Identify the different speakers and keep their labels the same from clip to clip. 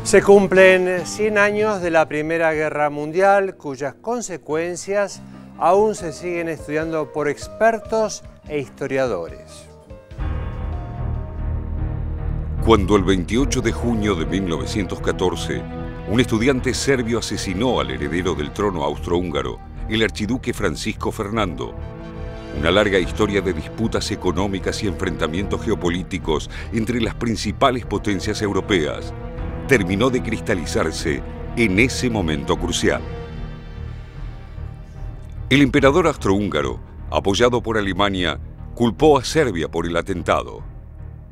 Speaker 1: Se cumplen 100 años de la Primera Guerra Mundial, cuyas consecuencias aún se siguen estudiando por expertos e historiadores.
Speaker 2: Cuando el 28 de junio de 1914, un estudiante serbio asesinó al heredero del trono austrohúngaro, el archiduque Francisco Fernando, una larga historia de disputas económicas y enfrentamientos geopolíticos entre las principales potencias europeas terminó de cristalizarse en ese momento crucial. El emperador austrohúngaro, apoyado por Alemania, culpó a Serbia por el atentado.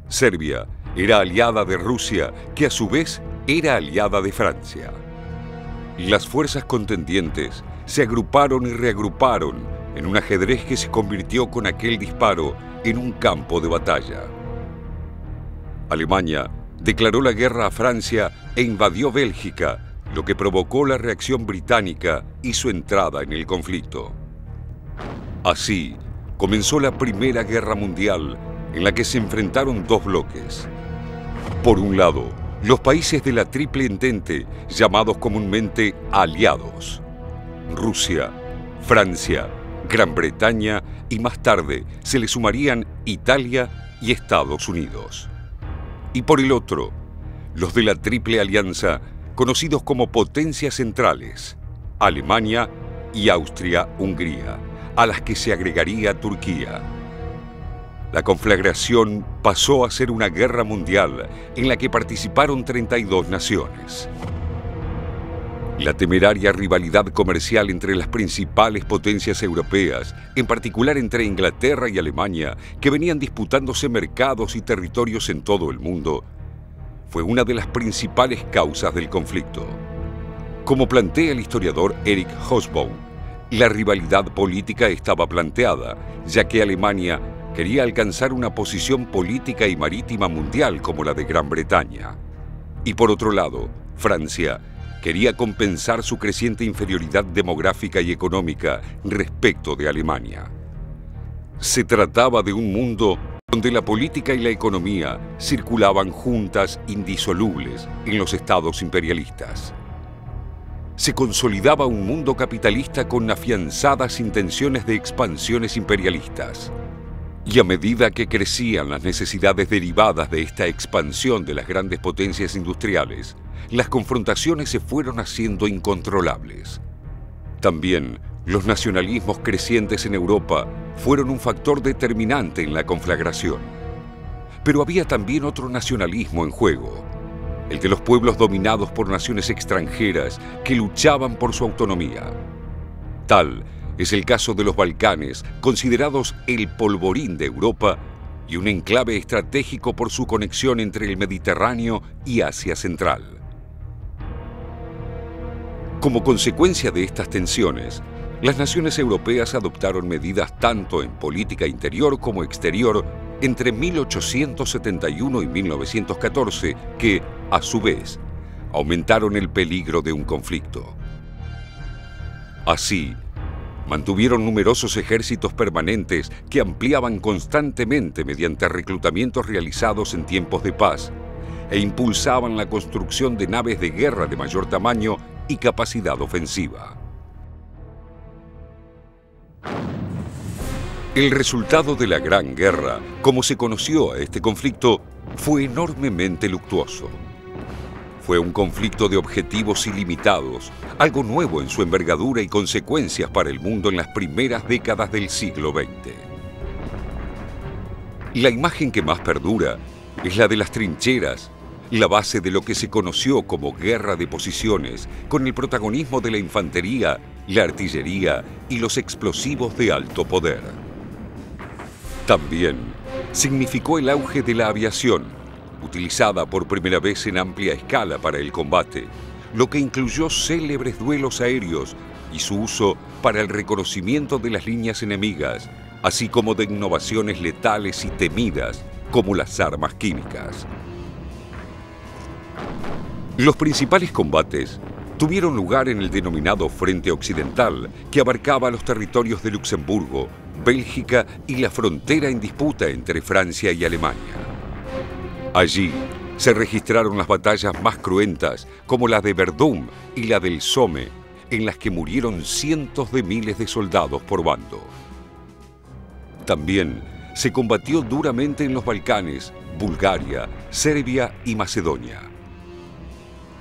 Speaker 2: Serbia era aliada de Rusia, que a su vez era aliada de Francia. Las fuerzas contendientes se agruparon y reagruparon en un ajedrez que se convirtió con aquel disparo en un campo de batalla. Alemania declaró la guerra a Francia e invadió Bélgica, lo que provocó la reacción británica y su entrada en el conflicto. Así comenzó la Primera Guerra Mundial, en la que se enfrentaron dos bloques. Por un lado, los países de la Triple Entente, llamados comúnmente aliados: Rusia, Francia, Gran Bretaña y más tarde se le sumarían Italia y Estados Unidos. Y por el otro, los de la Triple Alianza, conocidos como potencias centrales, Alemania y Austria-Hungría, a las que se agregaría Turquía. La conflagración pasó a ser una guerra mundial en la que participaron 32 naciones. La temeraria rivalidad comercial entre las principales potencias europeas, en particular entre Inglaterra y Alemania, que venían disputándose mercados y territorios en todo el mundo, fue una de las principales causas del conflicto. Como plantea el historiador Eric Hobsbawm, la rivalidad política estaba planteada, ya que Alemania quería alcanzar una posición política y marítima mundial como la de Gran Bretaña. Y por otro lado, Francia quería compensar su creciente inferioridad demográfica y económica respecto de Alemania. Se trataba de un mundo donde la política y la economía circulaban juntas indisolubles en los estados imperialistas. Se consolidaba un mundo capitalista con afianzadas intenciones de expansiones imperialistas. Y a medida que crecían las necesidades derivadas de esta expansión de las grandes potencias industriales, las confrontaciones se fueron haciendo incontrolables. También los nacionalismos crecientes en Europa fueron un factor determinante en la conflagración. Pero había también otro nacionalismo en juego, el de los pueblos dominados por naciones extranjeras que luchaban por su autonomía. Tal es el caso de los Balcanes, considerados el polvorín de Europa y un enclave estratégico por su conexión entre el Mediterráneo y Asia Central. Como consecuencia de estas tensiones, las naciones europeas adoptaron medidas tanto en política interior como exterior entre 1871 y 1914 que, a su vez, aumentaron el peligro de un conflicto. Así, mantuvieron numerosos ejércitos permanentes que ampliaban constantemente mediante reclutamientos realizados en tiempos de paz e impulsaban la construcción de naves de guerra de mayor tamaño y capacidad ofensiva. El resultado de la Gran Guerra, como se conoció a este conflicto, fue enormemente luctuoso. Fue un conflicto de objetivos ilimitados, algo nuevo en su envergadura y consecuencias para el mundo en las primeras décadas del siglo XX. La imagen que más perdura es la de las trincheras, la base de lo que se conoció como guerra de posiciones, con el protagonismo de la infantería, la artillería y los explosivos de alto poder. También significó el auge de la aviación, utilizada por primera vez en amplia escala para el combate, lo que incluyó célebres duelos aéreos y su uso para el reconocimiento de las líneas enemigas, así como de innovaciones letales y temidas como las armas químicas. Los principales combates tuvieron lugar en el denominado Frente Occidental, que abarcaba los territorios de Luxemburgo, Bélgica y la frontera en disputa entre Francia y Alemania. Allí, se registraron las batallas más cruentas, como la de Verdún y la del Somme, en las que murieron cientos de miles de soldados por bando. También se combatió duramente en los Balcanes, Bulgaria, Serbia y Macedonia.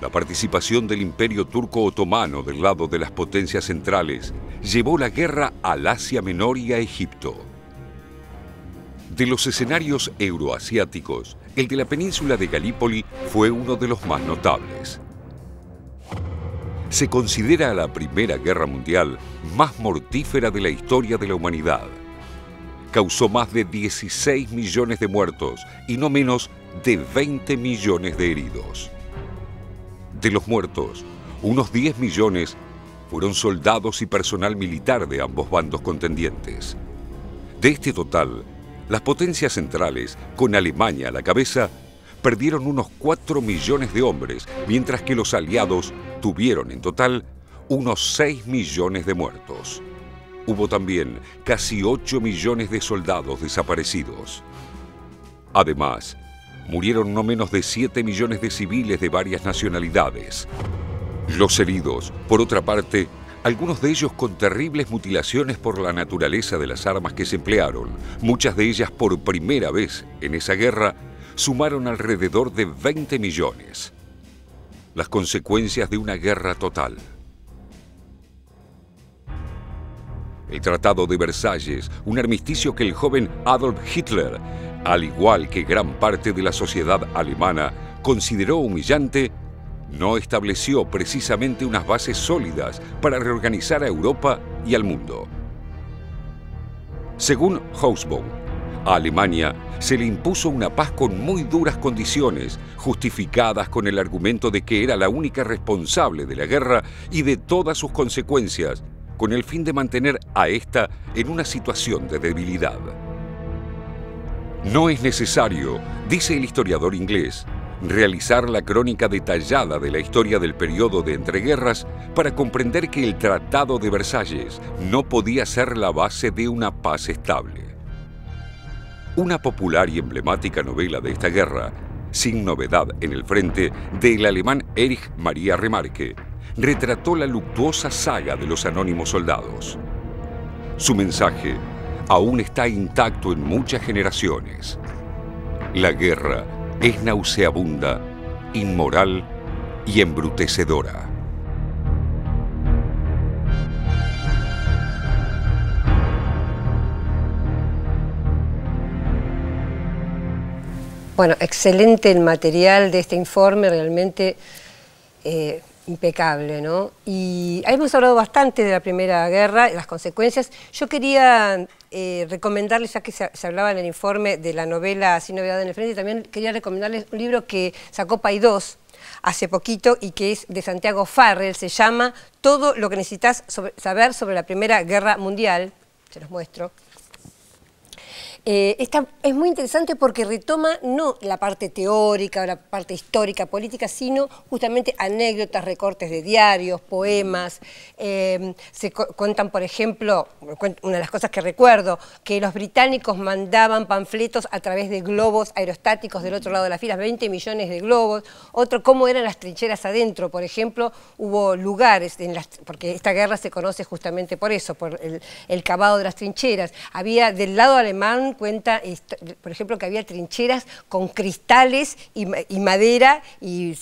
Speaker 2: La participación del Imperio Turco Otomano del lado de las potencias centrales llevó la guerra al Asia Menor y a Egipto. De los escenarios euroasiáticos, el de la península de Galípoli fue uno de los más notables. Se considera la Primera Guerra Mundial más mortífera de la historia de la humanidad. Causó más de 16 millones de muertos y no menos de 20 millones de heridos. De los muertos, unos 10 millones fueron soldados y personal militar de ambos bandos contendientes. De este total, las potencias centrales, con Alemania a la cabeza, perdieron unos 4 millones de hombres, mientras que los aliados tuvieron en total unos 6 millones de muertos. Hubo también casi 8 millones de soldados desaparecidos. Además, murieron no menos de 7 millones de civiles de varias nacionalidades. Los heridos, por otra parte, algunos de ellos con terribles mutilaciones por la naturaleza de las armas que se emplearon, muchas de ellas por primera vez en esa guerra, sumaron alrededor de 20 millones. Las consecuencias de una guerra total. El Tratado de Versalles, un armisticio que el joven Adolf Hitler, al igual que gran parte de la sociedad alemana, consideró humillante, no estableció precisamente unas bases sólidas para reorganizar a Europa y al mundo. Según Hobsbawm, a Alemania se le impuso una paz con muy duras condiciones, justificadas con el argumento de que era la única responsable de la guerra y de todas sus consecuencias, con el fin de mantener a esta en una situación de debilidad. No es necesario, dice el historiador inglés, realizar la crónica detallada de la historia del periodo de entreguerras para comprender que el Tratado de Versalles no podía ser la base de una paz estable. Una popular y emblemática novela de esta guerra, Sin novedad en el frente, del alemán Erich Maria Remarque, retrató la luctuosa saga de los anónimos soldados. Su mensaje aún está intacto en muchas generaciones. La guerra es nauseabunda, inmoral y embrutecedora.
Speaker 3: Bueno, excelente el material de este informe, realmente impecable, ¿no? Y hemos hablado bastante de la Primera Guerra, las consecuencias. Yo quería recomendarles, ya que se hablaba en el informe de la novela Sin novedad en el frente, también quería recomendarles un libro que sacó Paidós hace poquito y que es de Santiago Farrell, se llama Todo lo que necesitas saber sobre la Primera Guerra Mundial. Se los muestro. Es muy interesante porque retoma no la parte teórica o la parte histórica, política, sino justamente anécdotas, recortes de diarios, poemas. Se cuentan, por ejemplo, una de las cosas que recuerdo, que los británicos mandaban panfletos a través de globos aerostáticos del otro lado de la fila, 20 millones de globos. Otro, cómo eran las trincheras adentro, por ejemplo, hubo lugares, porque esta guerra se conoce justamente por eso, por el cavado de las trincheras. Había del lado alemán, cuenta, por ejemplo, que había trincheras con cristales y madera y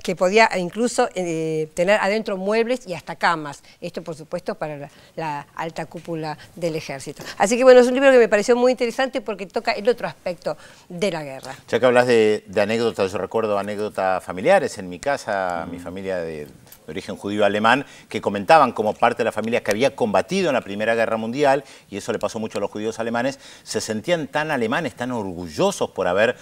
Speaker 3: que podía incluso tener adentro muebles y hasta camas. Esto, por supuesto, para la alta cúpula del ejército. Así que, bueno, es un libro que me pareció muy interesante porque toca el otro aspecto de la guerra.
Speaker 4: Ya que hablas de anécdotas, yo recuerdo anécdotas familiares en mi casa, mi familia de origen judío alemán, que comentaban como parte de la familia que había combatido en la Primera Guerra Mundial, y eso le pasó mucho a los judíos alemanes, se sentían tan alemanes, tan orgullosos por haber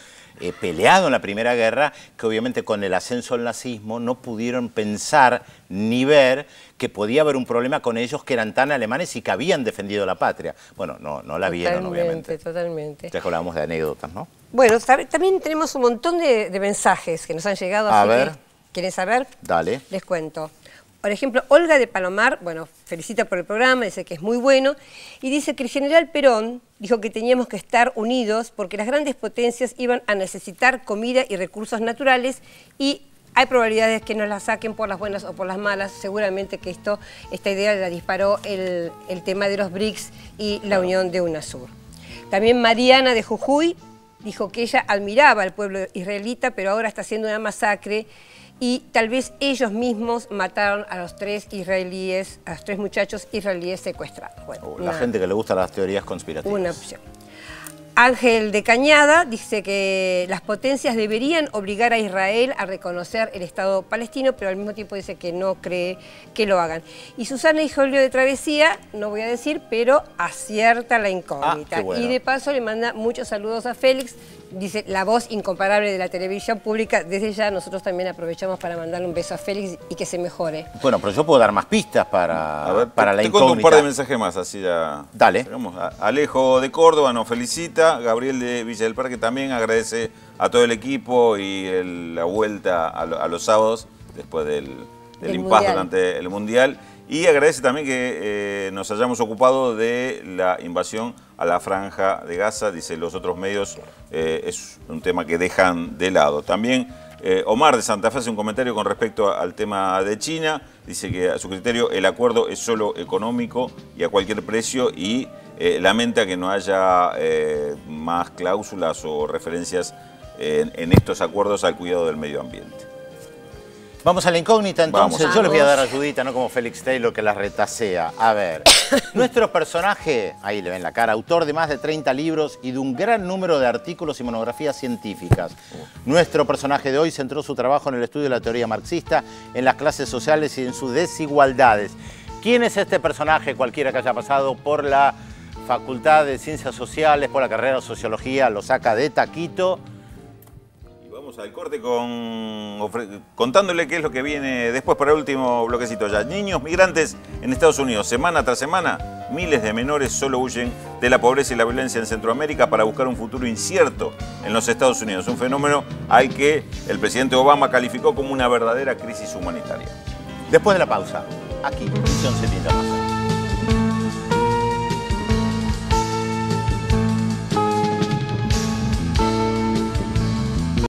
Speaker 4: peleado en la Primera Guerra, que obviamente con el ascenso del nazismo no pudieron pensar ni ver que podía haber un problema con ellos que eran tan alemanes y que habían defendido la patria. Bueno, no la vieron, obviamente.
Speaker 3: Totalmente.
Speaker 4: Ya que hablábamos de anécdotas, ¿no?
Speaker 3: Bueno, también tenemos un montón de mensajes que nos han llegado, así que ¿quieren saber?
Speaker 4: Dale.
Speaker 3: Les cuento. Por ejemplo, Olga de Palomar, bueno, felicita por el programa, dice que es muy bueno, y dice que el general Perón dijo que teníamos que estar unidos porque las grandes potencias iban a necesitar comida y recursos naturales y hay probabilidades que nos la saquen por las buenas o por las malas. Seguramente que esta idea la disparó el tema de los BRICS y la unión de UNASUR. También Mariana de Jujuy dijo que ella admiraba al pueblo israelita, pero ahora está haciendo una masacre y tal vez ellos mismos mataron a los 3 israelíes, a los 3 muchachos israelíes secuestrados. Bueno,
Speaker 4: la gente que le gustan las teorías conspirativas.
Speaker 3: Una opción. Ángel de Cañada dice que las potencias deberían obligar a Israel a reconocer el Estado palestino, pero al mismo tiempo dice que no cree que lo hagan. Y Susana y Julio de Travesía, no voy a decir, pero acierta la incógnita.
Speaker 4: Bueno.
Speaker 3: Y de paso le manda muchos saludos a Félix, dice la voz incomparable de la televisión pública. Desde ya nosotros también aprovechamos para mandarle un beso a Félix y que se mejore.
Speaker 4: Bueno, pero yo puedo dar más pistas para la incógnita.
Speaker 5: Te cuento un par de mensajes más, así ya...
Speaker 4: Dale.
Speaker 5: Alejo de Córdoba nos felicita, Gabriel de Villa del Parque también agradece a todo el equipo y la vuelta a los sábados después del impasse durante el Mundial. Y agradece también que nos hayamos ocupado de la invasión a la Franja de Gaza. Dice, los otros medios es un tema que dejan de lado. También Omar de Santa Fe hace un comentario con respecto al tema de China. Dice que a su criterio el acuerdo es solo económico y a cualquier precio y lamenta que no haya más cláusulas o referencias en estos acuerdos al cuidado del medio ambiente.
Speaker 4: Vamos a la incógnita entonces.
Speaker 3: Vamos.
Speaker 4: Yo les voy a dar ayudita, no como Félix Taylor que la retasea. A ver, nuestro personaje, ahí le ven la cara, autor de más de 30 libros y de un gran número de artículos y monografías científicas. Nuestro personaje de hoy centró su trabajo en el estudio de la teoría marxista, en las clases sociales y en sus desigualdades. ¿Quién es este personaje? Cualquiera que haya pasado por la Facultad de Ciencias Sociales, por la carrera de Sociología, lo saca de taquito.
Speaker 5: Vamos al corte contándole qué es lo que viene después para el último bloquecito ya. Niños migrantes en Estados Unidos, semana tras semana, miles de menores solo huyen de la pobreza y la violencia en Centroamérica para buscar un futuro incierto en los Estados Unidos. Un fenómeno al que el presidente Obama calificó como una verdadera crisis humanitaria.
Speaker 4: Después de la pausa, aquí, Misión 7 Internacional.